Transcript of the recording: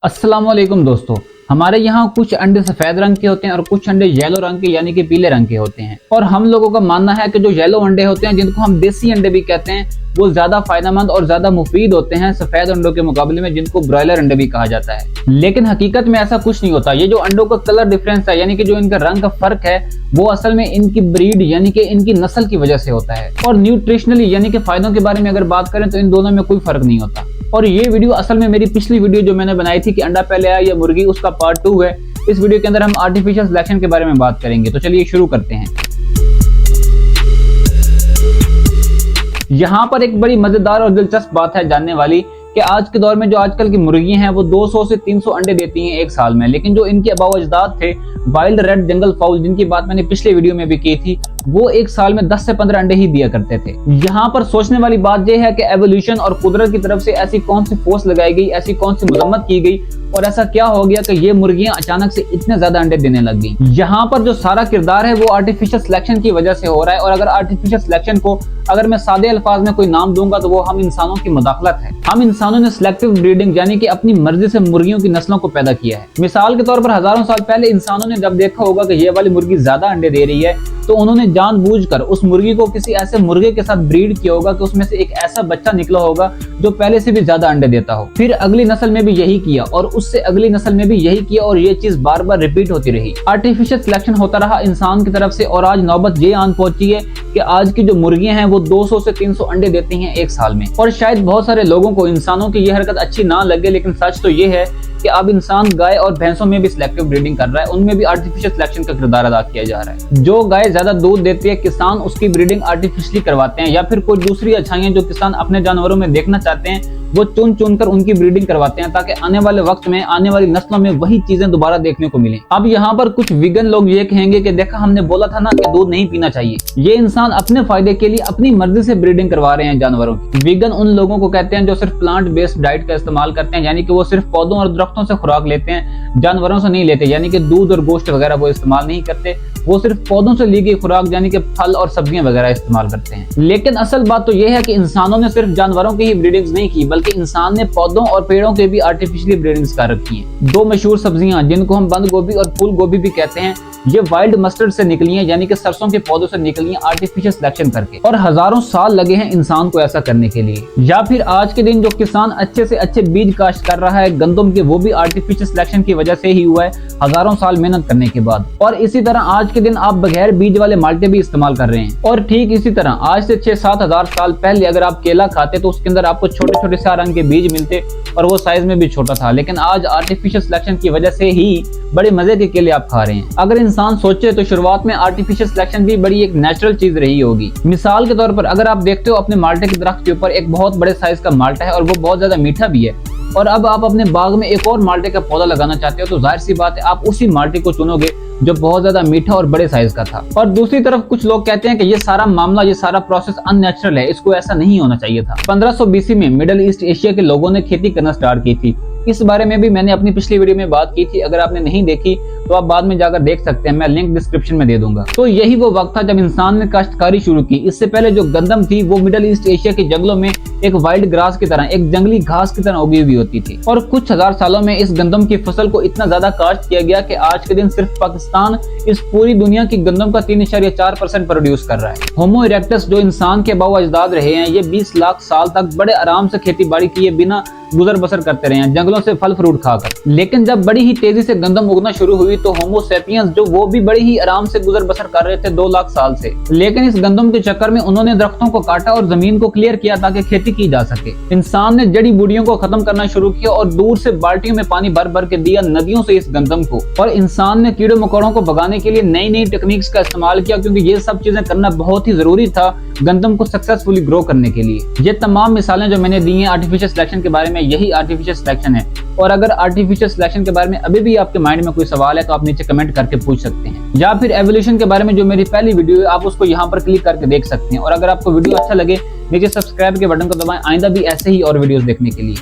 अस्सलामुअलैकुम दोस्तों, हमारे यहाँ कुछ अंडे सफेद रंग के होते हैं और कुछ अंडे येलो रंग के यानी कि पीले रंग के होते हैं। और हम लोगों का मानना है कि जो येलो अंडे होते हैं, जिनको हम देसी अंडे भी कहते हैं, वो ज्यादा फायदेमंद और ज्यादा मुफीद होते हैं सफेद अंडों के मुकाबले में, जिनको ब्रॉयलर अंडे भी कहा जाता है। लेकिन हकीकत में ऐसा कुछ नहीं होता। ये जो अंडों का कलर डिफरेंस है, यानी कि जो इनका रंग का फर्क है, वो असल में इनकी ब्रीड यानी कि इनकी नस्ल की वजह से होता है। और न्यूट्रिशनली यानी कि फायदों के बारे में अगर बात करें तो इन दोनों में कोई फर्क नहीं होता। और ये वीडियो असल में मेरी पिछली वीडियो जो मैंने बनाई थी कि अंडा पहले आया या मुर्गी, उसका पार्ट 2 है। इस वीडियो के अंदर हम आर्टिफिशियल सिलेक्शन के बारे में बात करेंगे। तो चलिए शुरू करते हैं। यहाँ पर एक बड़ी मजेदार और दिलचस्प बात है जानने वाली कि आज के दौर में जो आजकल की मुर्गियां हैं वो 200 से 300 अंडे देती हैं एक साल में। लेकिन जो इनके आबाओ अजदाद थे, वाइल्ड रेड जंगल फाउल, जिनकी बात मैंने पिछले वीडियो में भी की थी, वो एक साल में 10 से 15 अंडे ही दिया करते थे। यहाँ पर सोचने वाली बात यह है कि एवोल्यूशन और कुदरत की तरफ से ऐसी कौन सी फोर्स लगाई गई, ऐसी कौन सी मजम्मत की गई और ऐसा क्या हो गया कि ये मुर्गियां अचानक से इतने ज्यादा अंडे देने लग गई। यहाँ पर जो सारा किरदार है वो आर्टिफिशियल सिलेक्शन की वजह से हो रहा है। और अगर आर्टिफिशियल सिलेक्शन को अगर मैं सादे अल्फाज में कोई नाम दूंगा तो वो हम इंसानों की मदाखलत है। हम इंसानों ने सिलेक्टिव ब्रीडिंग यानी कि अपनी मर्जी से मुर्गियों की नस्लों को पैदा किया है। मिसाल के तौर पर हजारों साल पहले इंसानों ने जब देखा होगा कि ये वाली मुर्गी ज्यादा अंडे दे रही है, तो उन्होंने जानबूझकर उस मुर्गी को किसी ऐसे मुर्गे के साथ ब्रीड किया होगा कि उसमें से एक ऐसा बच्चा निकला होगा जो पहले से भी ज्यादा अंडे देता हो। फिर अगली नस्ल में भी यही किया और उससे अगली नस्ल में भी यही किया और ये चीज बार बार रिपीट होती रही। आर्टिफिशियल सिलेक्शन होता रहा इंसान की तरफ से और आज नौबत ये आन पहुंची है कि आज की जो मुर्गियां हैं वो 200 से 300 अंडे देती हैं एक साल में। और शायद बहुत सारे लोगों को इंसानों की यह हरकत अच्छी ना लगे, लेकिन सच तो ये है कि अब इंसान गाय और भैंसों में भी सिलेक्टिव ब्रीडिंग कर रहा है। उनमें भी आर्टिफिशियल सिलेक्शन का किरदार अदा किया जा रहा है। जो गाय ज्यादा दूध देती है, किसान उसकी ब्रीडिंग आर्टिफिशियली करवाते हैं, या फिर कोई दूसरी अच्छाइयां जो किसान अपने जानवरों में देखना चाहते हैं वो चुन चुन कर उनकी ब्रीडिंग करवाते हैं, ताकि आने वाले वक्त में, आने वाली नस्लों में वही चीजें दोबारा देखने को मिले। अब यहाँ पर कुछ वीगन लोग ये कहेंगे कि देखा, हमने बोला था ना कि दूध नहीं पीना चाहिए। ये इंसान अपने फायदे के लिए अपनी मर्जी से ब्रीडिंग करवा रहे हैं जानवरों की। वीगन उन लोगों को कहते हैं जो सिर्फ प्लांट बेस्ड डाइट का इस्तेमाल करते हैं, यानी कि वो सिर्फ पौधों और दरख्तों से खुराक लेते हैं, जानवरों से नहीं लेते। यानी कि दूध और गोश्त वगैरह वो इस्तेमाल नहीं करते, वो सिर्फ पौधों से ली गई खुराक यानी कि फल और सब्जियां वगैरह इस्तेमाल करते हैं। लेकिन असल बात तो यह है कि इंसानों ने सिर्फ जानवरों की ही ब्रीडिंग्स नहीं की, बल्कि इंसान ने पौधों और पेड़ों के भी आर्टिफिशियली ब्रीडिंग्स कर रखी हैं। दो मशहूर सब्जियां जिनको हम बंद गोभी और फूल गोभी भी कहते हैं, ये वाइल्ड मस्टर्ड से निकली हैं, यानी कि सरसों के पौधों से निकली हैं आर्टिफिशियल सिलेक्शन करके। और हजारों साल लगे हैं इंसान को ऐसा करने के लिए। या फिर आज के दिन जो किसान अच्छे से अच्छे बीज काश्त कर रहा है गंदम के, वो भी आर्टिफिशियल सिलेक्शन की वजह से ही हुआ है, हजारों साल मेहनत करने के बाद। और इसी तरह आज के दिन आप बगैर बीज वाले माल्टे भी इस्तेमाल कर रहे हैं। और ठीक इसी तरह आज से 6-7 हजार साल पहले अगर आप केला खाते तो उसके अंदर आपको छोटे छोटे से रंग के बीज मिलते और वो साइज में भी छोटा था। लेकिन आज आर्टिफिशियल सिलेक्शन की वजह से ही बड़े मजे के केले आप खा रहे हैं। अगर इंसान सोचे तो शुरुआत में आर्टिफिशियल सिलेक्शन भी बड़ी एक नेचुरल चीज रही होगी। मिसाल के तौर पर अगर आप देखते हो अपने माल्टे के दरख्त के ऊपर एक बहुत बड़े साइज का माल्टा है और वो बहुत ज्यादा मीठा भी है, और अब आप अपने बाग में एक और माल्टे का पौधा लगाना चाहते हो, तो जाहिर सी बात है आप उसी माल्टे को चुनोगे जो बहुत ज्यादा मीठा और बड़े साइज का था। और दूसरी तरफ कुछ लोग कहते हैं कि ये सारा मामला, ये सारा प्रोसेस अननेचुरल है, इसको ऐसा नहीं होना चाहिए था। 1500 BC में मिडिल ईस्ट एशिया के लोगों ने खेती करना स्टार्ट की थी। इस बारे में भी मैंने अपनी पिछली वीडियो में बात की थी। अगर आपने नहीं देखी तो आप बाद में जाकर देख सकते हैं, मैं लिंक डिस्क्रिप्शन में दे दूंगा। तो यही वो वक्त था जब इंसान ने काश्तकारी शुरू की। इससे पहले जो गंदम थी वो मिडिल ईस्ट एशिया के जंगलों में एक वाइल्ड ग्रास की तरह, एक जंगली घास की तरह उगी हुई होती थी। और कुछ हजार सालों में इस गंदम की फसल को इतना ज्यादा काश्त किया गया कि आज के दिन सिर्फ पाकिस्तान इस पूरी दुनिया की गंदम का 3.4% प्रोड्यूस कर रहा है। होमो इरेक्टस जो इंसान के आबाओ अजदाद रहे हैं, ये 20 लाख साल तक बड़े आराम से खेती बाड़ी किए बिना गुजर बसर करते रहे हैं, जंगलों से फल फ्रूट खाकर। लेकिन जब बड़ी ही तेजी से गंदम उगना शुरू हुई तो होमो सेपियंस जो वो भी बड़ी ही आराम से गुजर बसर कर रहे थे 2 लाख साल से। लेकिन इस गंदम के चक्कर में उन्होंने दरख्तों को काटा और जमीन को क्लियर किया ताकि खेती की जा सके। इंसान ने जड़ी बूटियों को खत्म करना शुरू किया और दूर से बाल्टियों में पानी भर भर के दिया नदियों से इस गंदम को। और इंसान ने कीड़े मकोड़ों को भगाने के लिए नई नई टेक्निक्स का इस्तेमाल किया, क्योंकि ये सब चीजें करना बहुत ही जरूरी था गंदम को सक्सेसफुली ग्रो करने के लिए। ये तमाम मिसालें जो मैंने दी हैं आर्टिफिशियल सिलेक्शन के बारे में, यही आर्टिफिशियल सिलेक्शन है। और अगर आर्टिफिशियल सिलेक्शन के बारे में अभी भी आपके माइंड में कोई सवाल है तो आप नीचे कमेंट करके पूछ सकते हैं, या फिर एवोल्यूशन के बारे में जो मेरी पहली वीडियो है आप उसको यहाँ पर क्लिक करके देख सकते हैं। और अगर आपको वीडियो अच्छा लगे नीचे सब्सक्राइब के बटन को दबाएं आइंदा भी ऐसे ही और वीडियोस देखने के लिए।